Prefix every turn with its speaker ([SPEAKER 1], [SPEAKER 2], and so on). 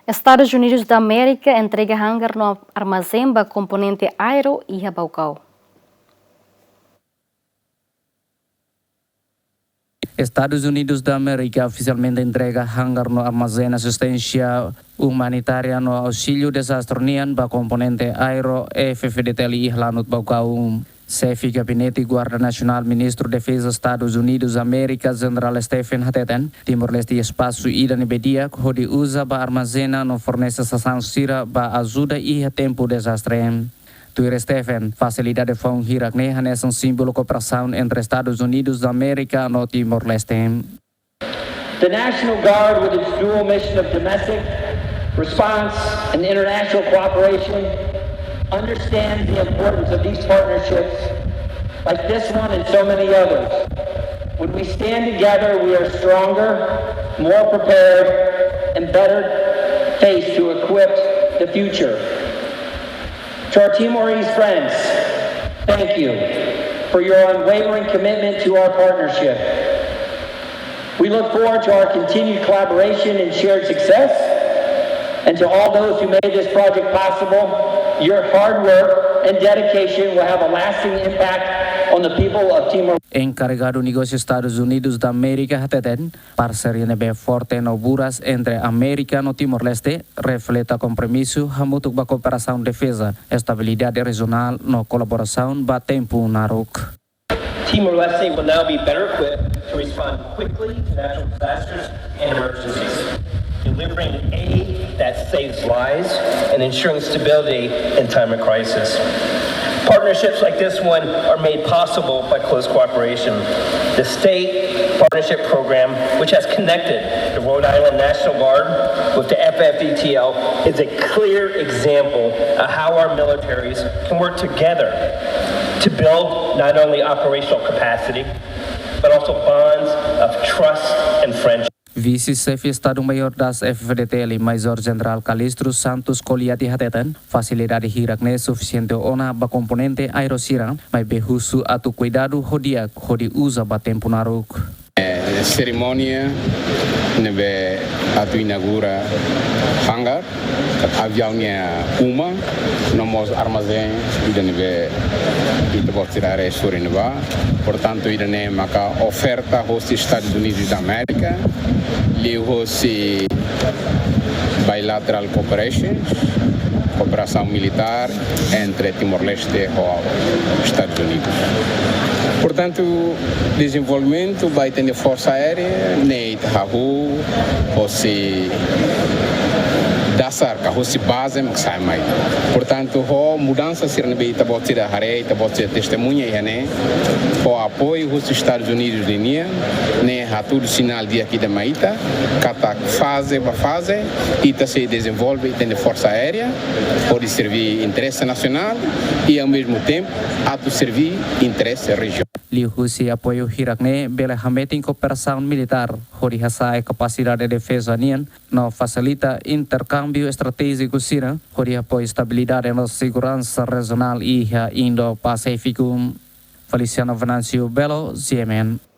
[SPEAKER 1] Estados Unidos da América entrega hangar no armazém para componente aero e Rabaucau.
[SPEAKER 2] Estados Unidos da América oficialmente entrega hangar no armazém assistência humanitária no auxílio desastre nian para componente aero e FFDTL Ihlanut Baucau. Chefe Gabinete Guarda Nacional Ministro Defesa Estados Unidos América General Stephen Hateten Timor-Leste espaço ida nebedia que usa para armazena no fornece sação sira para ajuda e tempo desastre. Tuir Stephen, facilidade fão hirakne hanes símbolo cooperação entre Estados Unidos da América no Timor-Leste.
[SPEAKER 3] The National Guard, with its dual mission of domestic response and international cooperation, understands the importance of these partnerships, like this one and so many others. When we stand together, we are stronger, more prepared, and better faced to equip the future. To our Timorese friends, thank you for your unwavering commitment to our partnership. We look forward to our continued collaboration and shared success. And to all those who made this project possible, your hard work and dedication will have a lasting impact on the people of Timor.
[SPEAKER 2] Encarregado negócio Estados Unidos da América Hateten, parceria nebe forte no buras entre América no Timor-Leste, reflete compromisso hamutuk ba cooperação defesa, estabilidade regional no colaboração ba tempo naruk.
[SPEAKER 4] Timor-Leste will now be better equipped to respond quickly to natural disasters and emergencies, delivering aid that saves lives and ensuring stability in time of crisis. Partnerships like this one are made possible by close cooperation. The State Partnership Program, which has connected the Rhode Island National Guard with the FFDTL, is a clear example of how our militaries can work together to build not only operational capacity, but also bonds of trust and friendship.
[SPEAKER 2] Vice-chefe Estado-Maior das FFDTL, Major General Calistro Santos Coliati Hateten, facilidade hirakne suficiente ona ba componente aerosira, mas behusu atu cuidado hodia usa ba tempo naruk.
[SPEAKER 5] Cerimônia nebe atu inaugura hangar, aviãonya uma, nomos armazém ida nebe ita tirare sorineba, portanto ida ne maka oferta host Estados Unidos da América, li host bilateral cooperation, cooperação militar entre Timor-Leste e Estados Unidos. Portanto, desenvolvimento vai ter força aérea, nem Itahahu, ou se dasar, ou se base, mas sai mais. Portanto, a mudança se não vai ter a harei, ter testemunha e né, o apoio dos Estados Unidos de linha, né, a todo sinal de aqui da Maíta, cada fase e se desenvolve e tem força aérea, pode servir interesse nacional e ao mesmo tempo a servir interesse regional.
[SPEAKER 2] Liu Husi apoio hirakne bela hameting cooperação militar, hori hasai capacidade de defesa nian, no facilita intercâmbio estratégico sira, hori apoio estabilidade na segurança regional e Indo-Pacífico. Feliciano Venancio Belo, CMN.